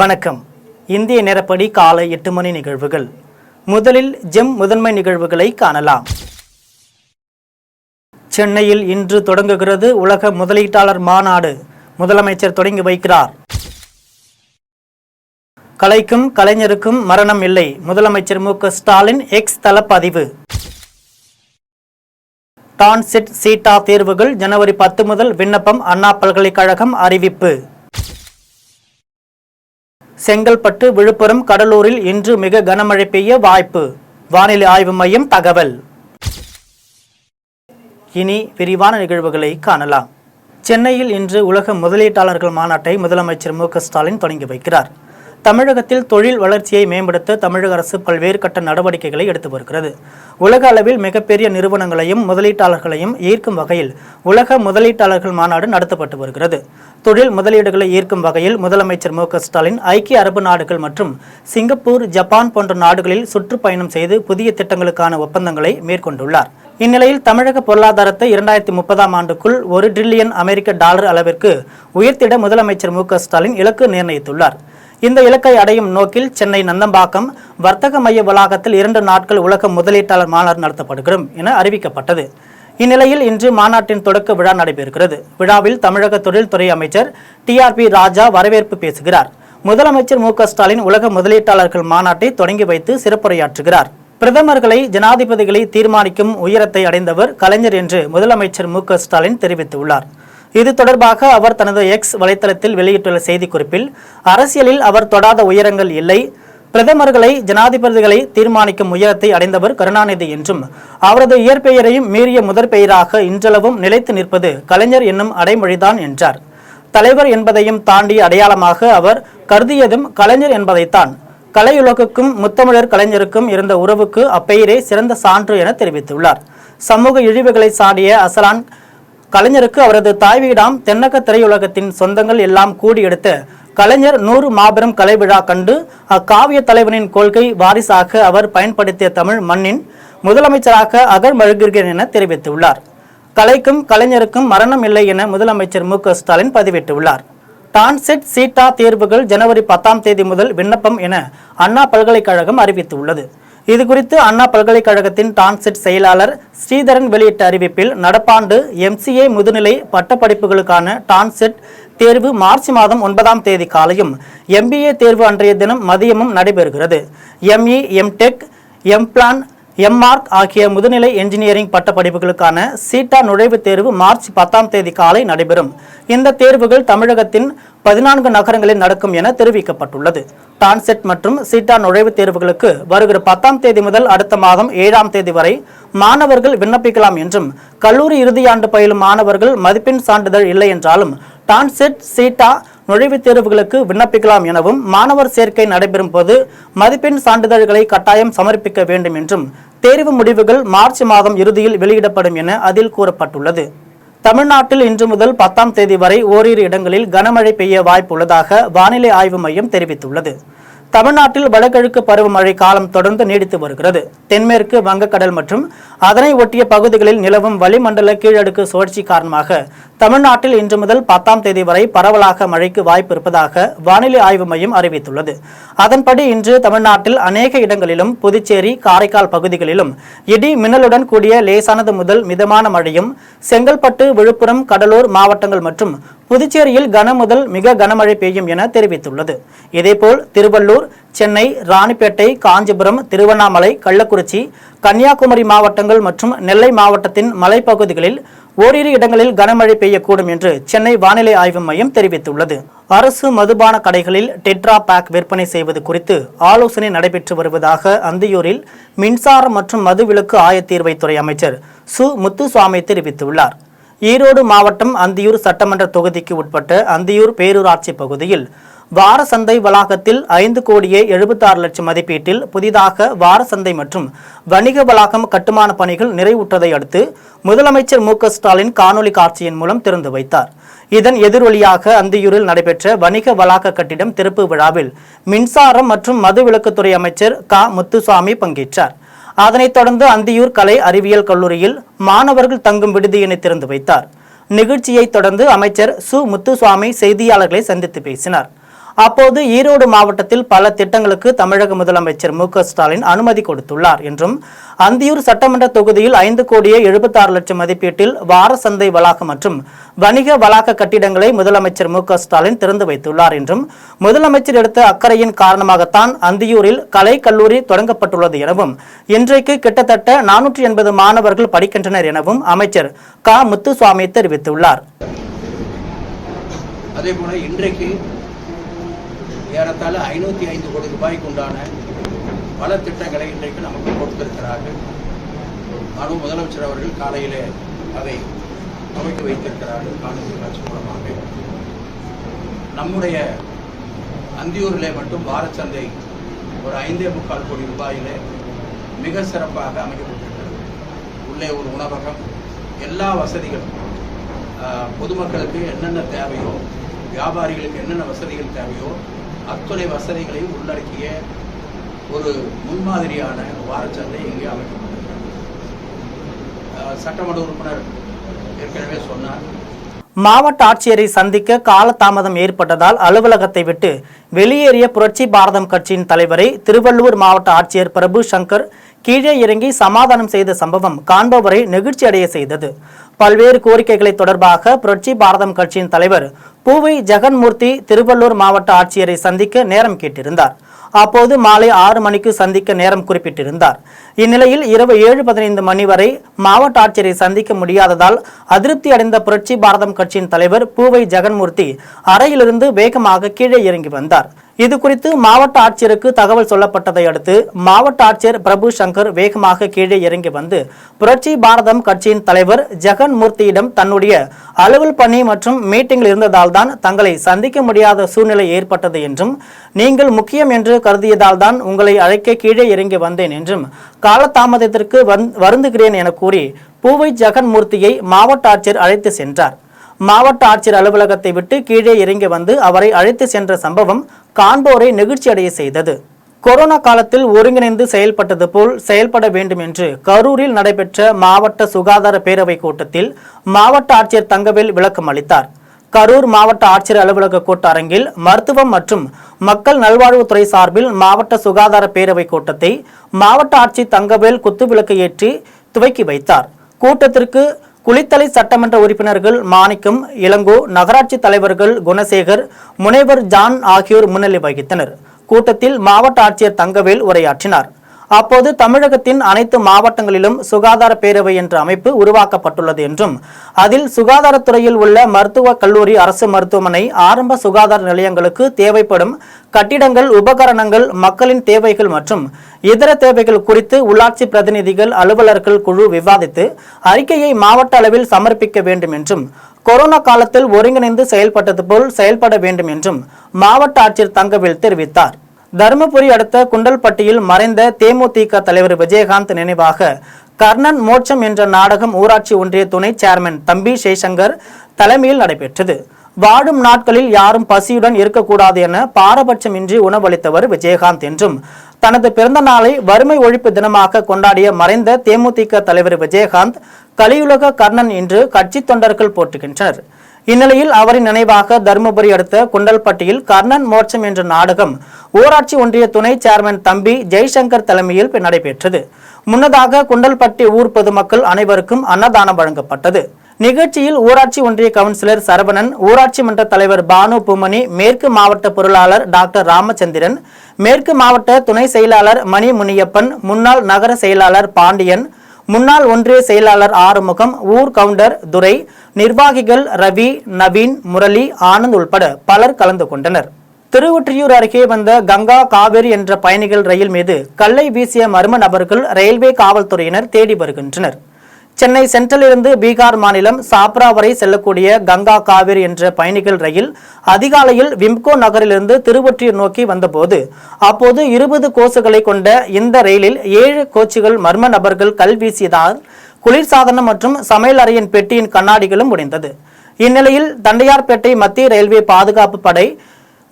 வணக்கம். இந்திய நேரப்படி காலை 8 மணி நிகழ்வுகள். முதலில் ஜெம் முதன்மை நிகழ்வுகளை காணலாம். சென்னையில் இன்று தொடங்குகிறது உலக முதலீட்டாளர் மாநாடு. முதலமைச்சர் தொடங்கி வைக்கிறார். கலைக்கும் கலைஞருக்கும் மரணம் இல்லை. முதலமைச்சர் மு.க. ஸ்டாலின் எக்ஸ் தள பதிவு. டான்செட் சீட்டா தேர்வுகள் ஜனவரி 10 முதல் விண்ணப்பம். அண்ணா பல்கலைக்கழகம் அறிவிப்பு. செங்கல்பட்டு, விழுப்புரம், கடலூரில் இன்று மிக கனமழை பெய்ய வாய்ப்பு. வானிலை ஆய்வு மையம் தகவல். இனி விரிவான நிகழ்வுகளை காணலாம். சென்னையில் இன்று உலக முதலீட்டாளர்கள் மாநாட்டை முதலமைச்சர் மு.க. ஸ்டாலின் தொடங்கி வைக்கிறார். தமிழகத்தில் தொழில் வளர்ச்சியை மேம்படுத்த தமிழக அரசு பல்வேறு கட்ட நடவடிக்கைகளை எடுத்து வருகிறது. உலக அளவில் மிகப்பெரிய நிறுவனங்களையும் முதலீட்டாளர்களையும் ஈர்க்கும் வகையில் உலக முதலீட்டாளர்கள் மாநாடு நடத்தப்பட்டு வருகிறது. தொழில் முதலீடுகளை ஈர்க்கும் வகையில் முதலமைச்சர் மு.க. ஸ்டாலின் ஐக்கிய அரபு நாடுகள் மற்றும் சிங்கப்பூர், ஜப்பான் போன்ற நாடுகளில் சுற்றுப்பயணம் செய்து புதிய திட்டங்களுக்கான ஒப்பந்தங்களை மேற்கொண்டுள்ளார். இந்நிலையில் தமிழக பொருளாதாரத்தை 2030ஆம் ஆண்டுக்குள் $1 டிரில்லியன் அளவிற்கு உயர்த்திட முதலமைச்சர் மு.க. ஸ்டாலின் இலக்கு நிர்ணயித்துள்ளார். இந்த இலக்கை அடையும் நோக்கில் சென்னை நந்தம்பாக்கம் வர்த்தக மைய வளாகத்தில் 2 நாட்கள் உலக முதலீட்டாளர் மாநாடு நடத்தப்படுகிறது என அறிவிக்கப்பட்டது. இந்நிலையில் இன்று மாநாட்டின் தொடக்க விழா நடைபெறுகிறது. விழாவில் தமிழக தொழில்துறை அமைச்சர் TRP ராஜா வரவேற்பு பேசுகிறார். முதலமைச்சர் மு.க. ஸ்டாலின் உலக முதலீட்டாளர்கள் மாநாட்டை தொடங்கி வைத்து சிறப்புரையாற்றுகிறார். பிரதமர்களை, ஜனாதிபதிகளை தீர்மானிக்கும் உயரத்தை அடைந்தவர் கலைஞர் என்று முதலமைச்சர் மு.க. ஸ்டாலின் தெரிவித்துள்ளார். இது தொடர்பாக அவர் தனது எக்ஸ் வலைத்தளத்தில் வெளியிட்டுள்ள செய்திக்குறிப்பில், அரசியலில் அவர் தொடாத உயரங்கள் இல்லை. பிரதமர்களை, ஜனாதிபதிகளை தீர்மானிக்கும் உயரத்தை அடைந்தவர் கருணாநிதி என்றும், அவரது இயற்பெயரையும் மீறிய முதற் பெயராக இன்றளவும் நிலைத்து நிற்பது கலைஞர் என்னும் அடைமொழிதான் என்றார். தலைவர் என்பதையும் தாண்டி அடையாளமாக அவர் கருதியதும் கலைஞர் என்பதைத்தான். கலையுலகுக்கும் முத்தமிழர் கலைஞருக்கும் இருந்த உறவுக்கு அப்பெயரே சிறந்த சான்று என தெரிவித்துள்ளார். சமூக இழிவுகளை சாடிய அசலான் கலைஞருக்கு அவரது தாய் வீடாம் தென்னக திரையுலகத்தின் சொந்தங்கள் எல்லாம் கூடி எடுத்த கலைஞர் 100 மாபெரும் கலை விழா கண்டு அக்காவிய தலைவனின் கொள்கை வாரிசாக அவர் பயன்படுத்திய தமிழ் மண்ணின் முதலமைச்சராக அகழ்மழுகிறேன் என தெரிவித்துள்ளார். கலைக்கும் கலைஞருக்கும் மரணம் இல்லை என முதலமைச்சர் மு.க. ஸ்டாலின் பதிவிட்டுள்ளார். டான்செட் சீட்டா தேர்வுகள் ஜனவரி 10ஆம் தேதி முதல் விண்ணப்பம் என அண்ணா பல்கலைக்கழகம் அறிவித்துள்ளது. இதுகுறித்து அண்ணா பல்கலைக்கழகத்தின் டான்செட் செயலாளர் ஸ்ரீதரன் வெளியிட்ட அறிவிப்பில், நடப்பாண்டு MCA முதுநிலை பட்டப்படிப்புகளுக்கான டான்செட் தேர்வு மார்ச் மாதம் 9ஆம் தேதி காலையும், MBA தேர்வு அன்றைய தினம் மதியமும் நடைபெறுகிறது. ME, MTech, MPlan, MArch ஆகிய முதுநிலை என்ஜினியரிங் பட்டப்படிப்புகளுக்கான சீட்டா நுழைவுத் தேர்வு மார்ச் 10ஆம் தேதி காலை நடைபெறும். இந்த தேர்வுகள் தமிழகத்தின் 14 நகரங்களில் நடக்கும் என தெரிவிக்கப்பட்டுள்ளது. டான்செட் மற்றும் சீட்டா நுழைவுத் தேர்வுகளுக்கு வருகிற 10ஆம் தேதி முதல் அடுத்த மாதம் 7ஆம் தேதி வரை மாணவர்கள் விண்ணப்பிக்கலாம் என்றும், கல்லூரி இறுதியாண்டு பயிலும் மாணவர்கள் மதிப்பெண் சான்றிதழ் இல்லை என்றாலும் டான்செட் சீட்டா நுழைவுத் தேர்வுகளுக்கு விண்ணப்பிக்கலாம் எனவும், மாணவர் சேர்க்கை நடைபெறும் போது மதிப்பெண் சான்றிதழ்களை கட்டாயம் சமர்ப்பிக்க வேண்டும் என்றும், தேர்வு முடிவுகள் மார்ச் மாதம் இறுதியில் வெளியிடப்படும் என அதில் கூறப்பட்டுள்ளது. தமிழ்நாட்டில் இன்று முதல் 10ஆம் தேதி வரை ஓரிரு இடங்களில் கனமழை பெய்ய வாய்ப்பு உள்ளதாக வானிலை ஆய்வு மையம் தெரிவித்துள்ளது. தமிழ்நாட்டில் வடகிழக்கு பருவமழை காலம் தொடர்ந்து நீடித்து வருகிறது. தென்மேற்கு வங்கக்கடல் மற்றும் அதனை ஒட்டிய பகுதிகளில் நிலவும் வளிமண்டல கீழடுக்கு சுழற்சி காரணமாக தமிழ்நாட்டில் இன்று முதல் 10ஆம் தேதி வரை பரவலாக மழைக்கு வாய்ப்பு இருப்பதாக வானிலை ஆய்வு மையம் அறிவித்துள்ளது. அதன்படி இன்று தமிழ்நாட்டில் அநேக இடங்களிலும், புதுச்சேரி, காரைக்கால் பகுதிகளிலும் இடி மின்னலுடன் கூடிய லேசானது முதல் மிதமான மழையும், செங்கல்பட்டு, விழுப்புரம், கடலூர் மாவட்டங்கள் மற்றும் புதுச்சேரியில் கன முதல் மிக கனமழை பெய்யும் என தெரிவித்துள்ளது. இதேபோல் திருவள்ளூர், சென்னை, ராணிப்பேட்டை, காஞ்சிபுரம், திருவண்ணாமலை, கள்ளக்குறிச்சி, கன்னியாகுமரி மாவட்டங்கள் மற்றும் நெல்லை மாவட்டத்தின் மலைப்பகுதிகளில் ஓரிரு இடங்களில் கனமழை பெய்யக்கூடும் என்று சென்னை வானிலை ஆய்வு மையம் தெரிவித்துள்ளது. அரசு மதுபான கடைகளில் டெட்ரா பேக் விற்பனை செய்வது குறித்து ஆலோசனை நடைபெற்று வருவதாக அந்தியூரில் மின்சாரம் மற்றும் மதுவிலக்கு ஆயத்தீர்வைத்துறை அமைச்சர் சு. முத்துசாமி தெரிவித்துள்ளார். ஈரோடு மாவட்டம் அந்தியூர் சட்டமன்ற தொகுதிக்கு உட்பட்ட அந்தியூர் பேரூராட்சி பகுதியில் வார சந்தை வளாகத்தில் 5,76,00,000 மதிப்பீட்டில் புதிதாக வார சந்தை மற்றும் வணிக வளாகம் கட்டுமான பணிகள் நிறைவுற்றதை அடுத்து முதலமைச்சர் மு.க. ஸ்டாலின் காணொலி காட்சியின் மூலம் திறந்து வைத்தார். இதன் எதிரொலியாக அந்தியூரில் நடைபெற்ற வணிக வளாக கட்டிடம் திறப்பு விழாவில் மின்சாரம் மற்றும் மதுவிலக்குத்துறை அமைச்சர் க. முத்துசாமி பங்கேற்றார். அதனைத் தொடர்ந்து அந்தியூர் கலை அறிவியல் கல்லூரியில் மாணவர்கள் தங்கும் விடுதியினை திறந்து வைத்தார். நிகழ்ச்சியை தொடர்ந்து அமைச்சர் சு. முத்துசாமி செய்தியாளர்களை சந்தித்து பேசினார். அப்போது ஈரோடு மாவட்டத்தில் பல திட்டங்களுக்கு தமிழக முதலமைச்சர் மு.க.ஸ்டாலின் அனுமதி கொடுத்துள்ளார் என்றும், அந்தியூர் சட்டமன்ற தொகுதியில் 5,76,00,000 மதிப்பீட்டில் வார சந்தை வளாகம் மற்றும் வணிக வளாக கட்டிடங்களை முதலமைச்சர் மு.க.ஸ்டாலின் திறந்து வைத்துள்ளார் என்றும், முதலமைச்சர் எடுத்த அக்கறையின் காரணமாகத்தான் அந்தியூரில் கலை கல்லூரி தொடங்கப்பட்டுள்ளது எனவும், இன்றைக்கு கிட்டத்தட்ட 480 மாணவர்கள் படிக்கின்றனர் எனவும் அமைச்சர் க. முத்துசுவாமி தெரிவித்துள்ளார். அதேபோல இன்றைக்கு ஏறத்தாழ 505 கோடி ரூபாய்க்கு உண்டான பல திட்டங்களை இன்றைக்கு நமக்கு கொடுத்திருக்கிறார்கள். நானும் முதலமைச்சர் அவர்கள் காலையிலே அதை அமைத்து வைத்திருக்கிறார்கள் காணொலி காட்சி மூலமாக. நம்முடைய அந்தியூரிலே மட்டும் வாரச்சந்தை ஒரு 5.25 கோடி ரூபாயிலே மிக சிறப்பாக அமைக்கப்பட்டிருக்கிறது. உள்ளே ஒரு உணவகம், எல்லா வசதிகளும், பொதுமக்களுக்கு என்னென்ன தேவையோ, வியாபாரிகளுக்கு என்னென்ன வசதிகள் தேவையோ அத்துணை வசதிகளையும் உள்ளடக்கிய ஒரு முன்மாதிரியான வாரச்சந்தை இங்கே அமைக்கப்பட்டிருக்கிறது. சட்டமன்ற உறுப்பினர் ஏற்கனவே சொன்னார். மாவட்ட ஆட்சியரை சந்திக்க காலதாமதம் ஏற்பட்டதால் அலுவலகத்தை விட்டு வெளியேறிய புரட்சி பாரதம் கட்சியின் தலைவரை திருவள்ளூர் மாவட்ட ஆட்சியர் பிரபு சங்கர் கீழே இறங்கி சமாதானம் செய்த சம்பவம் காண்பவரை நெகிழ்ச்சி அடைய செய்தது. பல்வேறு கோரிக்கைகளை தொடர்பாக புரட்சி பாரதம் கட்சியின் தலைவர் பூவை ஜெகன்மூர்த்தி திருவள்ளூர் மாவட்ட ஆட்சியரை சந்திக்க நேரம் கேட்டிருந்தார். அப்போது மாலை 6 மணிக்கு சந்திக்க நேரம் குறிப்பிட்டிருந்தார். இந்நிலையில் இரவு 7:15 மணி வரை மாவட்ட ஆட்சியரை சந்திக்க முடியாததால் அதிருப்தி அடைந்த புரட்சி பாரதம் கட்சியின் தலைவர் பூவை ஜெகன்மூர்த்தி அறையிலிருந்து வேகமாக கீழே இறங்கி வந்தார். இது குறித்து மாவட்ட ஆட்சியருக்கு தகவல் சொல்லப்பட்டதை அடுத்து மாவட்ட ஆட்சியர் பிரபு சங்கர் வேகமாக கீழே இறங்கி வந்து புரட்சி பாரதம் கட்சியின் தலைவர் ஜெகன்மூர்த்தியிடம் தன்னுடைய அலுவல் பணி மற்றும் மீட்டிங்கில் இருந்ததால் தான் தங்களை சந்திக்க முடியாத சூழ்நிலை ஏற்பட்டது என்றும், நீங்கள் முக்கியம் என்று கருதியதால் தான் உங்களை அழைக்க கீழே இறங்கி வந்தேன் என்றும், காலதாமதத்திற்கு வருந்துகிறேன் என கூறி பூவை ஜெகன்மூர்த்தியை மாவட்ட ஆட்சியர் அழைத்து சென்றார். மாவட்ட ஆட்சியர் அலுவலகத்தை விட்டு கீழே இறங்கி வந்து அவரை அழைத்து சென்ற சம்பவம் காண்போரை நெகிழ்ச்சி அடைய செய்தது. கொரோனா காலத்தில் ஒருங்கிணைந்து செயல்பட்டது போல் செயல்பட வேண்டும் என்று கரூரில் நடைபெற்ற மாவட்ட சுகாதார பேரவை கூட்டத்தில் மாவட்ட ஆட்சியர் தங்கவேல் விளக்கம் அளித்தார். கரூர் மாவட்ட ஆட்சியர் அலுவலக கூட்டரங்கில் மருத்துவம் மற்றும் மக்கள் நல்வாழ்வுத்துறை சார்பில் மாவட்ட சுகாதார பேரவை கூட்டத்தை மாவட்ட ஆட்சியர் தங்கவேல் குத்துவிளக்கு ஏற்றி துவக்கி வைத்தார். கூட்டத்திற்கு குளித்தலை சட்டமன்ற உறுப்பினர்கள் மாணிக்கம், இளங்கோ, நகராட்சி தலைவர்கள் குணசேகர், முனைவர் ஜான் ஆகியோர் முன்னிலை வகித்தனர். கூட்டத்தில் மாவட்ட ஆட்சியர் தங்கவேல் உரையாற்றினார். அப்போது தமிழகத்தின் அனைத்து மாவட்டங்களிலும் சுகாதார பேரவை என்ற அமைப்பு உருவாக்கப்பட்டுள்ளது என்றும், அதில் சுகாதாரத்துறையில் உள்ள மருத்துவக் கல்லூரி, அரசு மருத்துவமனை, ஆரம்ப சுகாதார நிலையங்களுக்கு தேவைப்படும் கட்டிடங்கள், உபகரணங்கள், மக்களின் தேவைகள் மற்றும் இதர தேவைகள் குறித்து உள்ளாட்சி பிரதிநிதிகள், அலுவலர்கள் குழு விவாதித்து அறிக்கையை மாவட்ட அளவில் சமர்ப்பிக்க வேண்டும் என்றும், கொரோனா காலத்தில் ஒருங்கிணைந்து செயல்பட்டது போல் செயல்பட வேண்டும் என்றும் மாவட்ட ஆட்சியர் தங்கவேல் தெரிவித்தார். தருமபுரி அடுத்த குண்டல்பட்டியில் மறைந்த தேமுதிக தலைவர் விஜயகாந்த் நினைவாக கர்ணன் மோட்சம் என்ற நாடகம் ஊராட்சி ஒன்றிய துணை சேர்மன் தம்பி ஜெய்சங்கர் தலைமையில் நடைபெற்றது. வாழும் நாட்களில் யாரும் பசியுடன் இருக்கக்கூடாது என பாரபட்சமின்றி உணவளித்தவர் விஜயகாந்த் என்றும், தனது பிறந்த நாளை வறுமை ஒழிப்பு தினமாக கொண்டாடிய மறைந்த தேமுதிக தலைவர் விஜயகாந்த் கலியுலக கர்ணன் என்று கட்சி தொண்டர்கள் போற்றுகின்றனர். இந்நிலையில் அவரின் நினைவாக தருமபுரி அடுத்த குண்டல்பட்டியில் கர்ணன் மோட்சம் என்ற நாடகம் ஊராட்சி ஒன்றிய துணை சேர்மன் தம்பி ஜெய்சங்கர் தலைமையில் நடைபெற்றது. முன்னதாக குண்டல்பட்டி ஊர் பொதுமக்கள் அனைவருக்கும் அன்னதானம் வழங்கப்பட்டது. நிகழ்ச்சியில் ஊராட்சி ஒன்றிய கவுன்சிலர் சரவணன், ஊராட்சி மன்ற தலைவர் பானு பூமணி, மேற்கு மாவட்ட பொருளாளர் டாக்டர் ராமச்சந்திரன், மேற்கு மாவட்ட துணை செயலாளர் மணி முனியப்பன், முன்னாள் நகர செயலாளர் பாண்டியன், முன்னாள் ஒன்றிய செயலாளர் ஆறுமுகம், ஊர் கவுண்டர் துரை, நிர்வாகிகள் ரவி, நவீன், முரளி, ஆனந்த் உள்பட பலர் கலந்து கொண்டனர். திருவொற்றியூர் அருகே வந்த கங்கா காவேரி என்ற பயணிகள் ரயில் மீது கல்லை வீசிய மர்ம நபர்கள் ரயில்வே காவல்துறையினர் தேடி வருகின்றனர். சென்னை சென்ட்ரலிலிருந்து பீகார் மாநிலம் சாப்ரா வரை செல்லக்கூடிய கங்கா காவேரி என்ற பயணிகள் ரயில் அதிகாலையில் விம்கோ நகரிலிருந்து திருவொற்றியூர் நோக்கி வந்தபோது அப்போது 20 கோச்சுகளை கொண்ட இந்த ரயிலில் 7 கோச்சுகள் மர்ம நபர்கள் கல் வீசியதால் குளிர்சாதனம் மற்றும் சமையல் அறையின் பெட்டியின் கண்ணாடிகளும் உடைந்தது. இந்நிலையில் தண்டையார்பேட்டை மத்திய ரயில்வே பாதுகாப்பு படை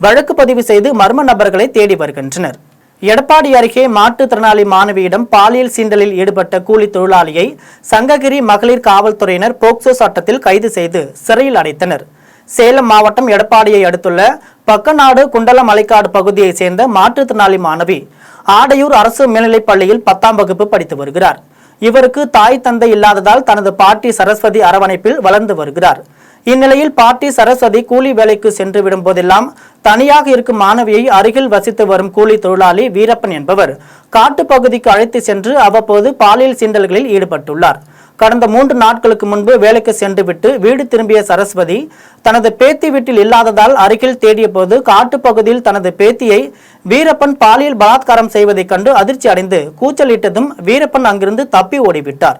வழக்கு பதிவு செய்து மர்ம நபர்களை தேடி வருகின்றனர். எடப்பாடி அருகே மாற்றுத்திறனாளி மாணவியிடம் பாலியல் சீண்டலில் ஈடுபட்ட கூலி தொழிலாளியை சங்ககிரி மகளிர் காவல்துறையினர் போக்சோ சட்டத்தில் கைது செய்து சிறையில் அடைத்தனர். சேலம் மாவட்டம் எடப்பாடியை அடுத்துள்ள பக்கநாடு குண்டலம் மலைக்காடு பகுதியைச் சேர்ந்த மாற்றுத்திறனாளி மாணவி ஆடையூர் அரசு மேல்நிலைப் பள்ளியில் 10ஆம் வகுப்பு படித்து வருகிறார். இவருக்கு தாய் தந்தை இல்லாததால் தனது பாட்டி சரஸ்வதி அரவணைப்பில் வளர்ந்து வருகிறார். இந்நிலையில் பாட்டி சரஸ்வதி கூலி வேலைக்கு சென்று விடும் போதெல்லாம் தனியாக இருக்கும் மாணவியை அருகில் வசித்து வரும் கூலி தொழிலாளி வீரப்பன் என்பவர் காட்டுப்பகுதிக்கு அழைத்து சென்று அவ்வப்போது பாலியல் சீண்டல்களில் ஈடுபட்டுள்ளார். கடந்த 3 நாட்களுக்கு முன்பு வேலைக்கு சென்றுவிட்டு வீடு திரும்பிய சரஸ்வதி தனது பேத்தி வீட்டில் இல்லாததால் அருகில் தேடிய போது காட்டுப்பகுதியில் தனது பேத்தியை வீரப்பன் பாலியல் பலாத்காரம் செய்வதைக் கண்டு அதிர்ச்சி அடைந்து கூச்சலிட்டதும் வீரப்பன் அங்கிருந்து தப்பி ஓடிவிட்டார்.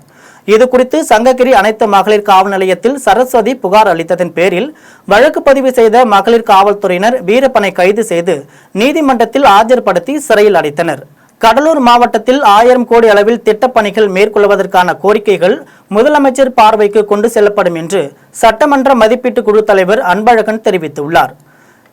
இது குறித்து சங்ககிரி அனைத்து மகளிர் காவல் நிலையத்தில் சரஸ்வதி புகார் அளித்ததன் பேரில் வழக்கு பதிவு செய்த மகளிர் காவல்துறையினர் வீரப்பனை கைது செய்து நீதிமன்றத்தில் ஆஜர்படுத்தி சிறையில் அடைத்தனர். கடலூர் மாவட்டத்தில் 1000 கோடி அளவில் திட்டப்பணிகள் மேற்கொள்வதற்கான கோரிக்கைகள் முதலமைச்சர் பார்வைக்கு கொண்டு செல்லப்படும் என்று சட்டமன்ற மதிப்பீட்டு குழு தலைவர் அன்பழகன் தெரிவித்துள்ளார்.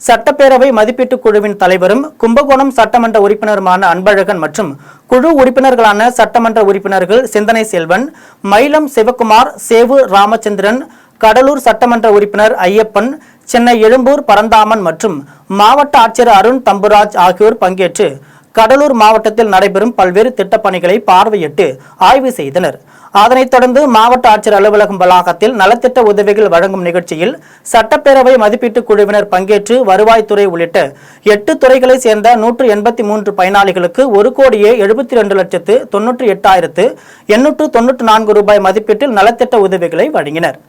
சட்டப்பேரவை மதிப்பீட்டு குழுவின் தலைவரும் கும்பகோணம் சட்டமன்ற உறுப்பினருமான அன்பழகன் மற்றும் குழு உறுப்பினர்களான சட்டமன்ற உறுப்பினர்கள் சிந்தனை செல்வன், மயிலம் சிவகுமார், சேவு ராமச்சந்திரன், கடலூர் சட்டமன்ற உறுப்பினர் ஐயப்பன், சென்னை எழும்பூர் பரந்தாமன் மற்றும் மாவட்ட ஆட்சியர் அருண் தம்புராஜ் ஆகியோர் பங்கேற்று கடலூர் மாவட்டத்தில் நடைபெறும் பல்வேறு திட்டப்பணிகளை பார்வையிட்டு ஆய்வு செய்தனர். அதனைத் தொடர்ந்து மாவட்ட ஆட்சியர் அலுவலகம் வளாகத்தில் நலத்திட்ட உதவிகள் வழங்கும் நிகழ்ச்சியில் சட்டப்பேரவை மதிப்பீட்டு குழுவினர் பங்கேற்று வருவாய்த்துறை உள்ளிட்ட 8 துறைகளை சேர்ந்த 183 பயனாளிகளுக்கு 1,72,98,894 ரூபாய் மதிப்பீட்டில் நலத்திட்ட உதவிகளை வழங்கினர்.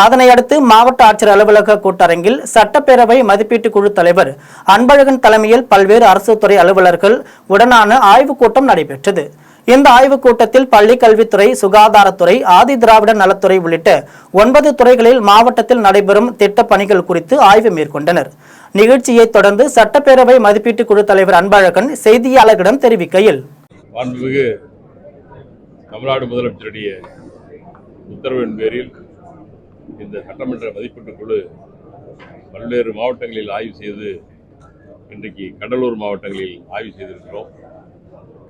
அதனையடுத்து மாவட்ட ஆட்சியர் அலுவலக கூட்டரங்கில் சட்டப்பேரவை மதிப்பீட்டு குழு தலைவர் அன்பழகன் தலைமையில் பல்வேறு அரசு துறை அலுவலர்கள் உடனான ஆய்வுக் கூட்டம் நடைபெற்றது. இந்த ஆய்வுக் கூட்டத்தில் பள்ளி கல்வித்துறை, சுகாதாரத்துறை, ஆதி திராவிடர் நலத்துறை உள்ளிட்ட 9 துறைகளில் மாவட்டத்தில் நடைபெறும் திட்டப் பணிகள் குறித்து ஆய்வு மேற்கொண்டனர். நிகழ்ச்சியை தொடர்ந்து சட்டப்பேரவை மதிப்பீட்டு குழு தலைவர் அன்பழகன் செய்தியாளர்களிடம் தெரிவிக்கையில், மாண்புமிகு தமிழ்நாடு முதலமைச்சருடைய உத்தரவின் பேரில் இந்த சட்டமன்ற மதிப்பீட்டு குழு பல்வேறு மாவட்டங்களில் ஆய்வு செய்து இன்றைக்கு கடலூர் மாவட்டங்களில் ஆய்வு செய்திருக்கிறோம்.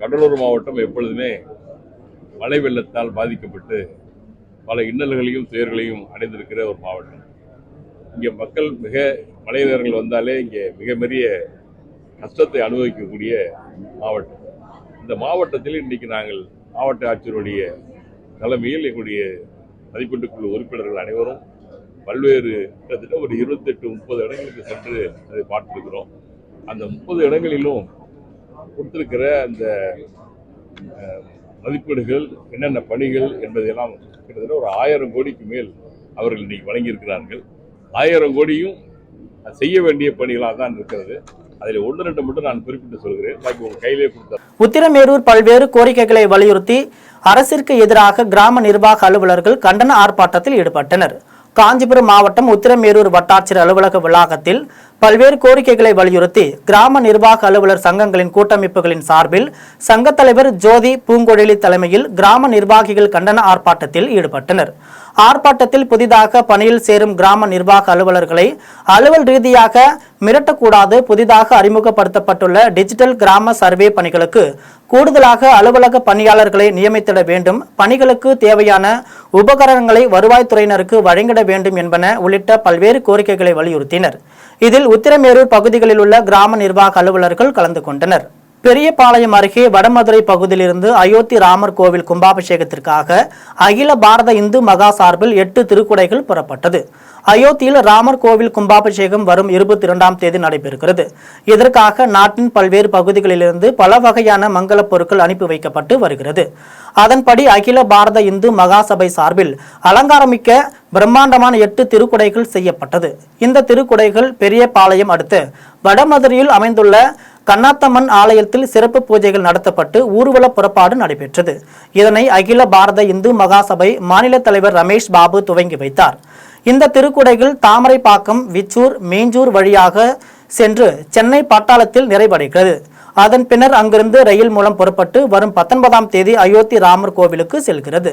கடலூர் மாவட்டம் எப்பொழுதுமே மழை வெள்ளத்தால் பாதிக்கப்பட்டு பல இன்னல்களையும் துயர்களையும் அடைந்திருக்கிற ஒரு மாவட்டம். இங்கே மக்கள் மழை நேரங்கள் வந்தாலே இங்கே மிக பெரிய கஷ்டத்தை அனுபவிக்கக்கூடிய மாவட்டம். இந்த மாவட்டத்தில் இன்றைக்கு நாங்கள் மாவட்ட ஆட்சியருடைய தலைமையில் எங்களுடைய மதிப்பீட்டு குழு உறுப்பினர்கள் அனைவரும் பல்வேறு கிட்டத்தட்ட ஒரு 28-30 இடங்களுக்கு சென்று அதை பார்த்திருக்கிறோம். அந்த 30 இடங்களிலும் கொடுத்திருக்கிற அந்த மதிப்பீடுகள் என்னென்ன பணிகள் என்பதையெல்லாம் கிட்டத்தட்ட ஒரு 1000 கோடிக்கு மேல் அவர்கள் இன்னைக்கு வழங்கியிருக்கிறார்கள். 1000 கோடியும் செய்ய வேண்டிய பணிகளாக தான் இருக்கிறது. அதில் 1-2 மட்டும் நான் குறிப்பிட்டு சொல்கிறேன். பாக்கி உங்க கையிலே கொடுத்தார். உத்திரமேரூர் பல்வேறு கோரிக்கைகளை வலியுறுத்தி அரசிற்கு எதிராக கிராம நிர்வாக அலுவலர்கள் கண்டன ஆர்ப்பாட்டத்தில் ஈடுபட்டனர். காஞ்சிபுரம் மாவட்டம் உத்திரமேரூர் வட்டாட்சியர் அலுவலக வளாகத்தில் பல்வேறு கோரிக்கைகளை வலியுறுத்தி கிராம நிர்வாக அலுவலர் சங்கங்களின் கூட்டமைப்புகளின் சார்பில் சங்கத் தலைவர் ஜோதி பூங்கொழிலி தலைமையில் கிராம நிர்வாகிகள் கண்டன ஆர்ப்பாட்டத்தில் ஈடுபட்டனர். ஆர்ப்பாட்டத்தில் புதிதாக பணியில் சேரும் கிராம நிர்வாக அலுவலர்களை அலுவல் ரீதியாக மிரட்டக்கூடாது, புதிதாக அறிமுகப்படுத்தப்பட்டுள்ள டிஜிட்டல் கிராம சர்வே பணிகளுக்கு கூடுதலாக அலுவலக பணியாளர்களை நியமித்திட வேண்டும், பணிகளுக்கு தேவையான உபகரணங்களை வருவாய்த்துறையினருக்கு வழங்கிட வேண்டும் என்பன உள்ளிட்ட பல்வேறு கோரிக்கைகளை வலியுறுத்தினர். இதில் உத்திரமேரூர் பகுதிகளில் உள்ள கிராம நிர்வாக அலுவலர்கள் கலந்து கொண்டனர். பெரியபாளையம் அருகே வடமதுரை பகுதியிலிருந்து அயோத்தி ராமர் கோவில் கும்பாபிஷேகத்திற்காக அகில பாரத இந்து மகா சார்பில் 8 திருக்குடைகள் புறப்பட்டது. அயோத்தியில் ராமர் கோவில் கும்பாபிஷேகம் வரும் 22ஆம் தேதி நடைபெறுகிறது. இதற்காக நாட்டின் பல்வேறு பகுதிகளிலிருந்து பல வகையான மங்கள பொருட்கள் அனுப்பி வைக்கப்பட்டு வருகிறது. அதன்படி அகில பாரத இந்து மகா சபை சார்பில் அலங்காரமிக்க பிரம்மாண்டமான 8 திருக்குடைகள் செய்யப்பட்டது. இந்த திருக்குடைகள் பெரியபாளையம் அடுத்து வடமதுரையில் அமைந்துள்ள கண்ணாத்தம்மன் ஆலயத்தில் சிறப்பு பூஜைகள் நடத்தப்பட்டு ஊர்வல புறப்பாடு நடைபெற்றது. இதனை அகில பாரத இந்து மகா சபை மாநில தலைவர் ரமேஷ் பாபு துவங்கி வைத்தார். இந்த திருக்குடைகள் தாமரைப்பாக்கம், விச்சூர், மீஞ்சூர் வழியாக சென்று சென்னை பட்டாளத்தில் நிறைவடைகிறது. அதன் பின்னர் அங்கிருந்து ரயில் மூலம் புறப்பட்டு வரும் 19ஆம் தேதி அயோத்தி ராமர் கோவிலுக்கு செல்கிறது.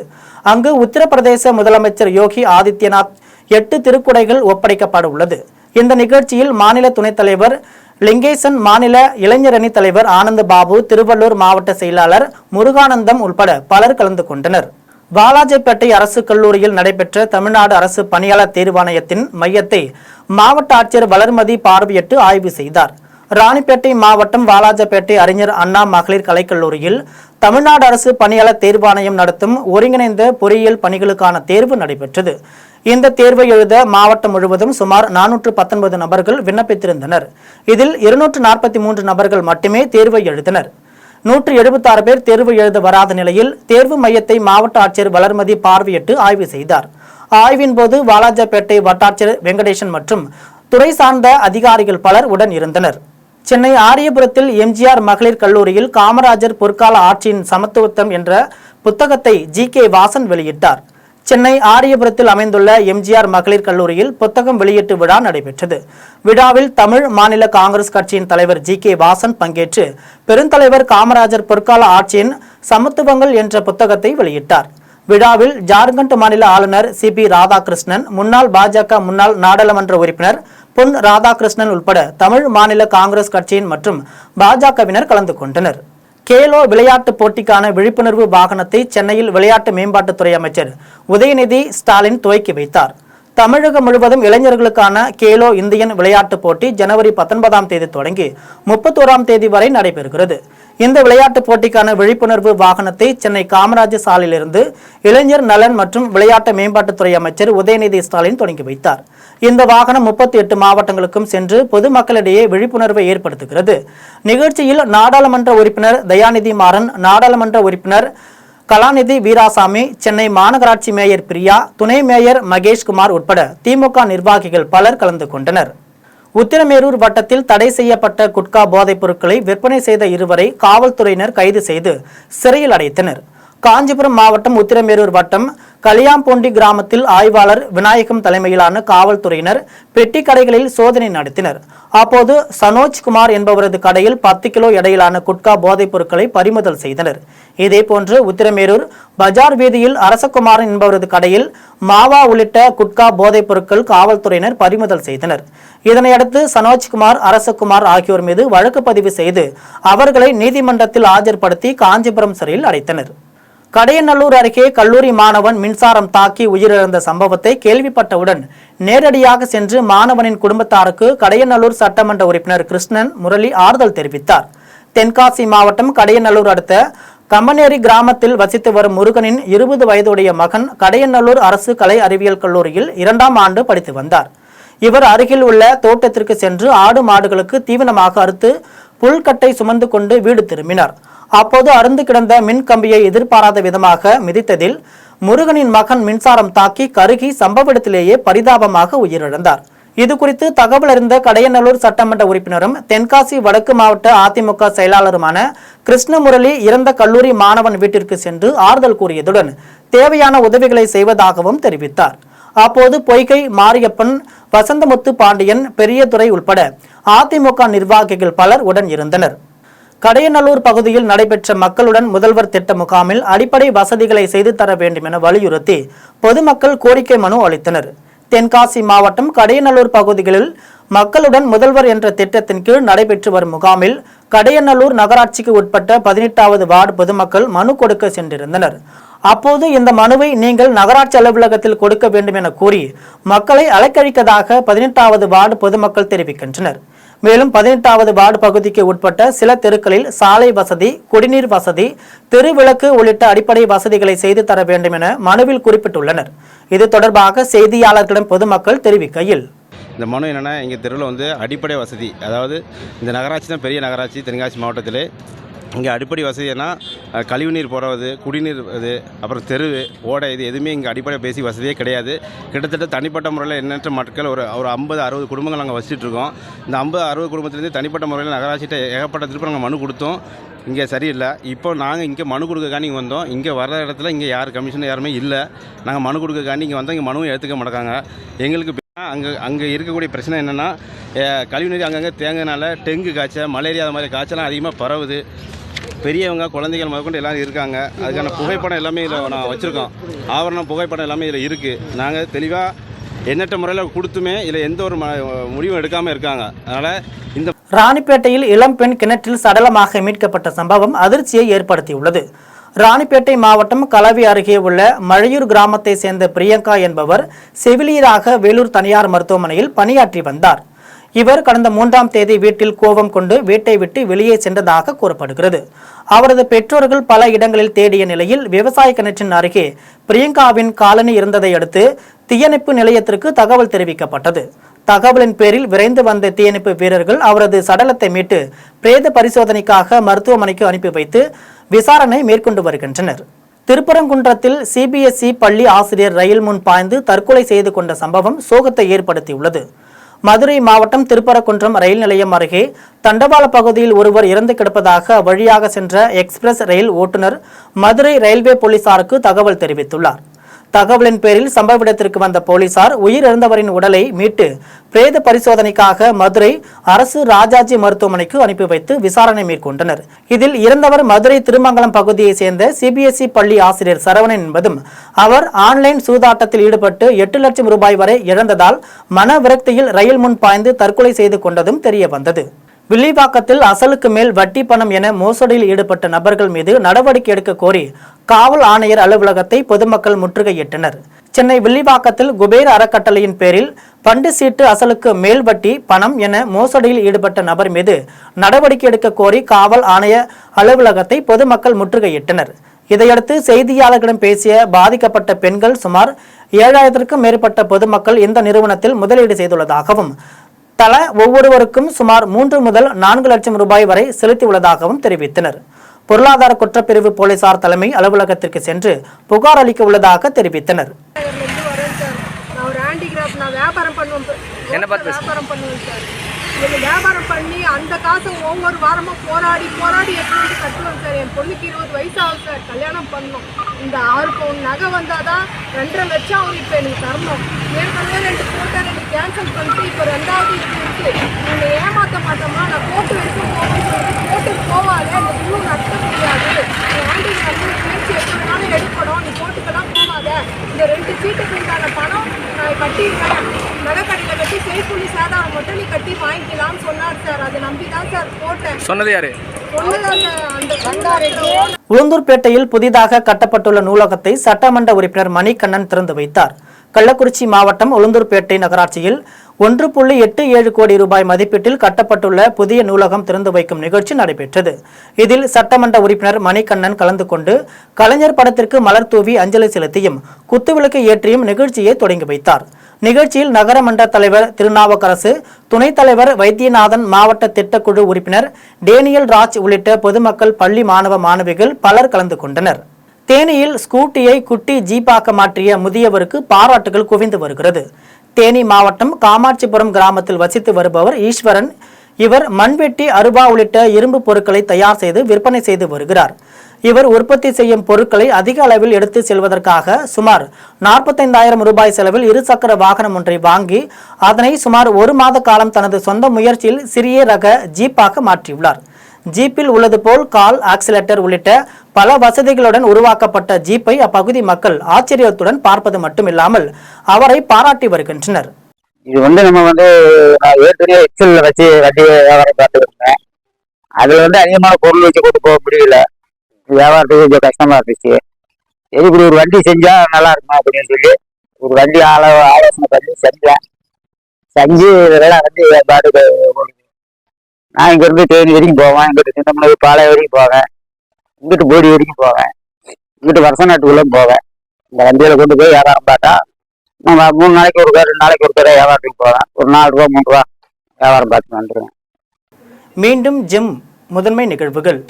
அங்கு உத்தரப்பிரதேச முதலமைச்சர் யோகி ஆதித்யநாத் 8 திருக்குடைகள் ஒப்படைக்கப்பட உள்ளது. இந்த நிகழ்ச்சியில் மாநில துணைத் தலைவர் லிங்கேசன், மாநில இளைஞரணி தலைவர் ஆனந்த பாபு, திருவள்ளூர் மாவட்ட செயலாளர் முருகானந்தம் உட்பட பலர் கலந்து கொண்டனர். வாலாஜாபேட்டை அரசு கல்லூரியில் நடைபெற்ற தமிழ்நாடு அரசு பணியாளர் தேர்வாணையத்தின் மையத்தை மாவட்ட ஆட்சியர் வளர்மதி பார்வையிட்டு ஆய்வு செய்தார். ராணிப்பேட்டை மாவட்டம் வாலாஜாபேட்டை அறிஞர் அண்ணா மகளிர் கலைக்கல்லூரியில் தமிழ்நாடு அரசு பணியாளர் தேர்வாணையம் நடத்தும் ஒருங்கிணைந்த பொறியியல் பணிகளுக்கான தேர்வு நடைபெற்றது. இந்த தேர்வை எழுத மாவட்டம் முழுவதும் சுமார் 419 நபர்கள் விண்ணப்பித்திருந்தனர். இதில் 243 நபர்கள் மட்டுமே தேர்வை எழுதினர். 176 பேர் தேர்வு எழுத வராத நிலையில் தேர்வு மையத்தை மாவட்ட ஆட்சியர் வளர்மதி பார்வையிட்டு ஆய்வு செய்தார். ஆய்வின் போது வாலாஜாபேட்டை வட்டாட்சியர் வெங்கடேசன் மற்றும் துறை சார்ந்த அதிகாரிகள் பலர் உடன் இருந்தனர். சென்னை ஆரியபுரத்தில் எம்ஜிஆர் மகளிர் கல்லூரியில் காமராஜர் பொற்கால ஆட்சியின் சமத்துவம் என்ற புத்தகத்தை GK வாசன் வெளியிட்டார். சென்னை ஆரியபுரத்தில் அமைந்துள்ள எம்ஜிஆர் மகளிர் கல்லூரியில் புத்தகம் வெளியீட்டு விழா நடைபெற்றது. விழாவில் தமிழ் மாநில காங்கிரஸ் கட்சியின் தலைவர் GK வாசன் பங்கேற்று பெருந்தலைவர் காமராஜர் பொற்கால ஆட்சியின் சமத்துவங்கள் என்ற புத்தகத்தை வெளியிட்டார். விழாவில் ஜார்க்கண்ட் மாநில ஆளுநர் CP ராதாகிருஷ்ணன், முன்னாள் பாஜக முன்னாள் நாடாளுமன்ற உறுப்பினர் பொன் ராதாகிருஷ்ணன் உட்பட தமிழ் மாநில காங்கிரஸ் கட்சியின் மற்றும் பாஜகவினர் கலந்து கொண்டனர். கேலோ விளையாட்டு போட்டிக்கான விழிப்புணர்வு வாகனத்தை சென்னையில் விளையாட்டு மேம்பாட்டுத்துறை அமைச்சர் உதயநிதி ஸ்டாலின் துவக்கி வைத்தார். தமிழகம் முழுவதும் இளைஞர்களுக்கான கேலோ இந்தியன் விளையாட்டுப் போட்டி ஜனவரி 19ஆம் தேதி தொடங்கி 31ஆம் தேதி வரை நடைபெறுகிறது. இந்த விளையாட்டுப் போட்டிக்கான விழிப்புணர்வு வாகனத்தை சென்னை காமராஜர் சாலையிலிருந்து இளைஞர் நலன் மற்றும் விளையாட்டு மேம்பாட்டுத்துறை அமைச்சர் உதயநிதி ஸ்டாலின் தொடங்கி வைத்தார். இந்த வாகனம் 38 மாவட்டங்களுக்கும் சென்று பொதுமக்களிடையே விழிப்புணர்வை ஏற்படுத்துகிறது. நிகழ்ச்சியில் நாடாளுமன்ற உறுப்பினர் தயாநிதி மாறன், நாடாளுமன்ற உறுப்பினர் கலாநிதி வீராசாமி, சென்னை மாநகராட்சி மேயர் பிரியா, துணை மேயர் மகேஷ்குமார் உட்பட திமுக நிர்வாகிகள் பலர் கலந்து கொண்டனர். உத்திரமேரூர் வட்டத்தில் தடை செய்யப்பட்ட குட்கா போதைப் பொருட்களை விற்பனை செய்த இருவரை காவல்துறையினர் கைது செய்து சிறையில் அடைத்தனர். காஞ்சிபுரம் மாவட்டம் உத்திரமேரூர் வட்டம் களியாம்பொண்டி கிராமத்தில் ஆய்வாளர் விநாயகம் தலைமையிலான காவல்துறையினர் பெட்டி கடைகளில் சோதனை நடத்தினர். அப்போது சனோஜ்குமார் என்பவரது கடையில் 10 கிலோ எடையிலான குட்கா போதைப் பொருட்களை பறிமுதல் செய்தனர். இதேபோன்று உத்திரமேரூர் பஜார் வீதியில் அரசகுமாரன் என்பவரது கடையில் மாவா உள்ளிட்ட குட்கா போதைப் பொருட்கள் காவல்துறையினர் பறிமுதல் செய்தனர். இதனையடுத்து சனோஜ்குமார், அரசகுமார் ஆகியோர் மீது வழக்கு பதிவு செய்து அவர்களை நீதிமன்றத்தில் ஆஜர்படுத்தி காஞ்சிபுரம் சிறையில் அடைத்தனர். கடையநல்லூர் அருகே கல்லூரி மாணவன் மின்சாரம் தாக்கி உயிரிழந்த சம்பவத்தை கேள்விப்பட்டவுடன் நேரடியாக சென்று மாணவனின் குடும்பத்தாருக்கு கடையநல்லூர் சட்டமன்ற உறுப்பினர் கிருஷ்ணன் முரளி ஆறுதல் தெரிவித்தார். தென்காசி மாவட்டம் கடையநல்லூர் அடுத்த கம்பனேரி கிராமத்தில் வசித்து வரும் முருகனின் 20 வயதுடைய மகன் கடையநல்லூர் அரசு கலை அறிவியல் கல்லூரியில் 2ஆம் ஆண்டு படித்து வந்தார். இவர் அருகில் உள்ள தோட்டத்திற்கு சென்று ஆடு மாடுகளுக்கு தீவனமாக அறுத்து புல்கட்டை சுமந்து கொண்டு வீடு திரும்பினார். அப்போது அருந்து கிடந்த மின் கம்பியை எதிர்பாராத விதமாக மிதித்ததில் முருகனின் மகன் மின்சாரம் தாக்கி கருகி சம்பவ இடத்திலேயே பரிதாபமாக உயிரிழந்தார். இதுகுறித்து தகவல் அறிந்த கடையநல்லூர் சட்டமன்ற உறுப்பினரும் தென்காசி வடக்கு மாவட்ட அதிமுக செயலாளருமான கிருஷ்ணமுரளி இறந்த கல்லூரி மாணவன் வீட்டிற்கு சென்று ஆறுதல் கூறியதுடன் தேவையான உதவிகளை செய்வதாகவும் தெரிவித்தார். அப்போது பொய்கை மாரியப்பன், வசந்தமுத்து பாண்டியன், பெரியதுரை உட்பட அதிமுக நிர்வாகிகள் பலர் உடன் இருந்தனர். கடையநல்லூர் பகுதியில் நடைபெற்ற மக்களுடன் முதல்வர் திட்ட முகாமில் அடிப்படை வசதிகளை செய்து தர வேண்டும் என வலியுறுத்தி பொதுமக்கள் கோரிக்கை மனு அளித்தனர். தென்காசி மாவட்டம் கடையநல்லூர் பகுதிகளில் மக்களுடன் முதல்வர் என்ற திட்டத்தின் கீழ் நடைபெற்று வரும் முகாமில் கடையநல்லூர் நகராட்சிக்கு உட்பட்ட 18வது வார்டு பொதுமக்கள் மனு கொடுக்க சென்றிருந்தனர். அப்போது இந்த மனுவை நீங்கள் நகராட்சி அலுவலகத்தில் கொடுக்க வேண்டும் என கூறி மக்களை அலைக்கழிக்கதாக 18வது வார்டு பொதுமக்கள் தெரிவிக்கின்றனர். மேலும் 18வது வார்டு பகுதிக்கு உட்பட்ட சில தெருக்களில் சாலை வசதி, குடிநீர் வசதி, தெருவிளக்கு உள்ளிட்ட அடிப்படை வசதிகளை செய்து தர வேண்டும் என மனுவில் குறிப்பிட்டுள்ளனர். இது தொடர்பாக செய்தியாளர்களிடம் பொதுமக்கள் தெரிவிக்கையில், இந்த மனு என்னென்னா, எங்கள் தெருவில் வந்து அடிப்படை வசதி, அதாவது இந்த நகராட்சி தான் பெரிய நகராட்சி தென்காசி மாவட்டத்தில். இங்கே அடிப்படை வசதினா கழிவுநீர் போகிறது, குடிநீர் இது, அப்புறம் தெரு, ஓடை, இது எதுவுமே இங்கே அடிப்படை பேசிக் வசதியே கிடையாது. கிட்டத்தட்ட தனிப்பட்ட முறையில் எண்ணற்ற மக்கள் ஒரு 50-60 குடும்பங்கள் நாங்கள் வசிச்சுட்ருக்கோம். இந்த 50-60 குடும்பத்துலேருந்து தனிப்பட்ட முறையில் நகராட்சிகிட்ட ஏகப்பட்ட திருப்பி நாங்கள் மனு கொடுத்தோம். இங்கே சரியில்லை. இப்போ நாங்கள் இங்கே மனு கொடுக்கக்காண்டி இங்கே வந்தோம். இங்கே வர இடத்துல இங்கே கமிஷன் யாருமே இல்லை. நாங்கள் மனு கொடுக்கக்காண்டி இங்கே வந்தோம். இங்கே மனுவும் எடுத்துக்க மாட்டாங்க. எங்களுக்கு அங்கே இருக்கக்கூடிய பிரச்சனை என்னென்னா, கழிவுநீர் அங்கங்கே தேங்கினால டெங்கு காய்ச்சல், மலேரியா, அது மாதிரி காய்ச்சலாம் அதிகமாக பரவுது. பெரியவங்க, குழந்தைகள் முதற்கொண்டு எல்லோரும் இருக்காங்க. அதுக்கான புகைப்படம் எல்லாமே இதில் நான் வச்சுருக்கோம். ஆவரணம் புகைப்படம் எல்லாமே இதில் இருக்குது. நாங்கள் தெளிவாக எண்ணற்ற முறையில் கொடுத்துமே இதில் எந்த ஒரு முடிவும் எடுக்காமல் இருக்காங்க. அதனால் இந்த ராணிப்பேட்டையில் இளம்பெண் கிணற்றில் சடலமாக மீட்கப்பட்ட சம்பவம் அதிர்ச்சியை ஏற்படுத்தியுள்ளது. ராணிப்பேட்டை மாவட்டம் கலவி அருகே உள்ள மழையூர் கிராமத்தை சேர்ந்த பிரியங்கா என்பவர் செவிலியராக வேலூர் தனியார் மருத்துவமனையில் பணியாற்றி வந்தார். இவர் கடந்த 3ஆம் தேதி வீட்டில் கோபம் கொண்டு வீட்டை விட்டு வெளியே சென்றதாக கூறப்படுகிறது. அவரது பெற்றோர்கள் பல இடங்களில் தேடிய நிலையில் விவசாய கிணற்றின் அருகே பிரியங்காவின் காலனி இருந்ததை அடுத்து தீயணைப்பு நிலையத்திற்கு தகவல் தெரிவிக்கப்பட்டது. தகவலின் பேரில் விரைந்து வந்த தீயணைப்பு வீரர்கள் அவரது சடலத்தை மீட்டு பிரேத பரிசோதனைக்காக மருத்துவமனைக்கு அனுப்பி வைத்து விசாரணை மேற்கொண்டு வருகின்றனர். திருப்பரங்குன்றத்தில் CBSE பள்ளி ஆசிரியர் ரயில் முன் பாய்ந்து தற்கொலை செய்து கொண்ட சம்பவம் சோகத்தை ஏற்படுத்தியுள்ளது. மதுரை மாவட்டம் திருப்பரங்குன்றம் ரயில் நிலையம் அருகே தண்டவாள பகுதியில் ஒருவர் இறந்து கிடப்பதாக வழியாக சென்ற எக்ஸ்பிரஸ் ரயில் ஓட்டுநர் மதுரை ரயில்வே போலீசாருக்கு தகவல் தெரிவித்துள்ளார். தகவலின் பேரில் சம்பவ இடத்திற்கு வந்த போலீசார் உயிரிழந்தவரின் உடலை மீட்டு பிரேத பரிசோதனைக்காக மதுரை அரசு ராஜாஜி மருத்துவமனைக்கு அனுப்பி வைத்து விசாரணை மேற்கொண்டனர். இதில் இறந்தவர் மதுரை திருமங்கலம் பகுதியை சேர்ந்த CBSE பள்ளி ஆசிரியர் சரவணன் என்பதும் அவர் ஆன்லைன் சூதாட்டத்தில் ஈடுபட்டு 8 லட்சம் ரூபாய் வரை இழந்ததால் மன விரக்தியில் ரயில் முன் பாய்ந்து தற்கொலை செய்து கொண்டதும் தெரிய வந்தது. வில்லிவாக்கத்தில் அசலுக்கு மேல் வட்டி பணம் என மோசடியில் ஈடுபட்ட நபர்கள் மீது நடவடிக்கை எடுக்க கோரி காவல் ஆணையர் அலுவலகத்தை பொதுமக்கள் முற்றுகையிட்டனர். சென்னை வில்லிவாக்கத்தில் குபேர அறக்கட்டளையின் பேரில் பண்டு சீட்டு அசலுக்கு மேல் வட்டி பணம் என மோசடியில் ஈடுபட்ட நபர் மீது நடவடிக்கை எடுக்க கோரி காவல் ஆணைய அலுவலகத்தை பொதுமக்கள் முற்றுகையிட்டனர். இதையடுத்து செய்தியாளர்களிடம் பேசிய பாதிக்கப்பட்ட பெண்கள் சுமார் 7000க்கும் மேற்பட்ட பொதுமக்கள் இந்த நிறுவனத்தில் முதலீடு செய்துள்ளதாகவும் தலா ஒவ்வொருவருக்கும் சுமார் 3 முதல் 4 லட்சம் ரூபாய் வரை செலுத்தியுள்ளதாகவும் தெரிவித்தனர். பொருளாதார குற்றப்பிரிவு போலீசார் தலைமை அலுவலகத்திற்கு சென்று புகார் அளிக்க உள்ளதாக தெரிவித்தனர். வியாபாரம் பண்ணி அந்த காசை ஒவ்வொரு வாரமும் போராடி எப்படி கட்டுவோம் சார். என் பொண்ணுக்கு 20 வயசு ஆகும் சார். கல்யாணம் பண்ணணும். இந்த 6 பவுன் நகை வந்தாதான் 2.5 லட்சம் அவர் இப்போ எனக்கு தரணும். ஏற்கனவே 2 போட்டேன், 2 கேன்சல் பண்ணிட்டு இப்போ 2வது இருக்கு. நீங்கள் ஏமாற்ற மாட்டோமா? நான் கோர்ட்டு வரைக்கும் போகணும்னு சொல்லிட்டு கோர்ட்டுக்கு போவாது. அந்த குழு நடத்த முடியாது. ஆண்டி வந்து பேச்சு எப்படினாலும் எடுக்கணும். நீ கோர்ட்டுக்கெல்லாம் போகாத. இந்த 2 சீட்டுக்கு உண்டான பணம் நான் கட்டிடுறேன். நகைக்கடையில் கட்டி செய்கூலி சேதாரம் மட்டும் நீ கட்டி வாங்கிக்கலாம்னு சொன்னார் சார். அதை நம்பி தான் சார் போட்டேன். சொன்னது யாரு? உளுந்தூர்பேட்டையில் புதிதாக கட்டப்பட்டுள்ள நூலகத்தை சட்டமன்ற உறுப்பினர் மணிகண்ணன் திறந்து வைத்தார். கள்ளக்குறிச்சி மாவட்டம் உளுந்தூர்பேட்டை நகராட்சியில் 1.87 கோடி ரூபாய் மதிப்பீட்டில் கட்டப்பட்டுள்ள புதிய நூலகம் திறந்து வைக்கும் நிகழ்ச்சி நடைபெற்றது. இதில் சட்டமன்ற உறுப்பினர் மணிகண்ணன் கலந்து கொண்டு கலைஞர் படத்திற்கு மலர் தூவி அஞ்சலி செலுத்தியும் குத்துவிளக்கு ஏற்றியும் நிகழ்ச்சியை தொடங்கி வைத்தார். நிகழ்ச்சியில் நகரமன்ற தலைவர் திருநாவுக்கரசு, துணைத் தலைவர் வைத்தியநாதன், மாவட்ட திட்டக்குழு உறுப்பினர் டேனியல் ராஜ் உள்ளிட்ட பொதுமக்கள், பள்ளி மாணவ மாணவிகள் பலர் கலந்து கொண்டனர். தேனியில் ஸ்கூட்டியை குட்டி ஜீப்பாக மாற்றிய முதியவருக்கு பாராட்டுகள் குவிந்து வருகிறது. தேனி மாவட்டம் காமாட்சிபுரம் கிராமத்தில் வசித்து வருபவர் ஈஸ்வரன். இவர் மண்வெட்டி, அருவா உள்ளிட்ட இரும்பு பொருட்களை தயார் செய்து விற்பனை செய்து வருகிறார். இவர் உற்பத்தி செய்யும் பொருட்களை அதிக அளவில் எடுத்து செல்வதற்காக சுமார் 45,000 ரூபாய் செலவில் 2 சக்கர வாகனம் ஒன்றை வாங்கி அதனை சுமார் 1 மாத காலம் தனது சொந்த முயற்சியில் சிறிய ரக ஜீப்பாக மாற்றியுள்ளார். ஜீப்பில் உள்ளது போல் கால், ஆக்சிலேட்டர் உள்ளிட்ட பல வசதிகளுடன் உருவாக்கப்பட்ட ஜீப்பை அப்பகுதி மக்கள் ஆச்சரியத்துடன் பார்ப்பது மட்டுமில்லாமல் அவரை பாராட்டி வருகின்றனர். இது நம்ம ஏற்கனவே எக்ஸல் வச்சு வண்டி வியாபாரம் பார்த்துட்டு இருந்தேன். அதுல அதிகமான பொருள் வச்சு கொண்டு போக முடியல. வியாபாரத்துக்கு கொஞ்சம் கஷ்டமா இருந்துச்சு. சரி, இப்படி ஒரு வண்டி செஞ்சா நல்லா இருக்குமா அப்படின்னு சொல்லி ஒரு வண்டி ஆலோசனை பண்ணி செஞ்சு இதெல்லாம் பாட்டுக்கு நான் இங்கிருந்து தேனி வரைக்கும் போவேன், இங்கிட்டு சின்னமலை பாளைய வரைக்கும் போவேன், இங்கிட்டு போடி வரைக்கும் போவேன், இங்கிட்டு வருஷ நாட்டுக்குள்ள போவேன். இந்த வண்டியில கொண்டு போய் வியாபாரம் பார்த்தா நம்ம 3 நாளைக்கு ஒரு 2 நாளைக்கு ஒரு தடவை வியாபாரத்துக்கு போவேன். ஒரு 4 ரூபா 3 ரூபா வியாபாரம் பார்த்து வந்துடுவேன். மீண்டும் ஜிம் முதன்மை நிகழ்வுகள்.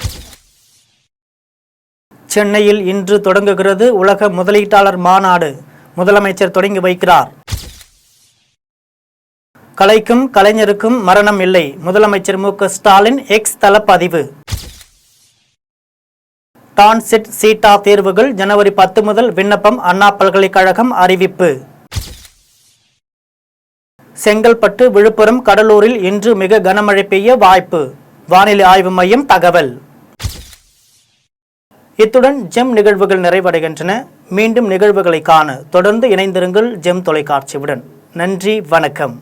சென்னையில் இன்று தொடங்குகிறது உலக முதலீட்டாளர் மாநாடு. முதலமைச்சர் தொடங்கி வைக்கிறார். கலைக்கும் கலைஞருக்கும் மரணம் இல்லை. முதலமைச்சர் மு.க. ஸ்டாலின் எக்ஸ் தள பதிவு. டான்செட் சீட்டா தேர்வுகள் ஜனவரி 10 முதல் விண்ணப்பம். அண்ணா பல்கலைக்கழகம் அறிவிப்பு. செங்கல்பட்டு, விழுப்புரம், கடலூரில் இன்று மிக கனமழை பெய்ய வாய்ப்பு. வானிலை ஆய்வு மையம் தகவல். இத்துடன் ஜெம் நிகழ்வுகள் நிறைவடைகின்றன. மீண்டும் நிகழ்வுகளை காண தொடர்ந்து இணைந்திருங்கள் ஜெம் தொலைக்காட்சியுடன். நன்றி, வணக்கம்.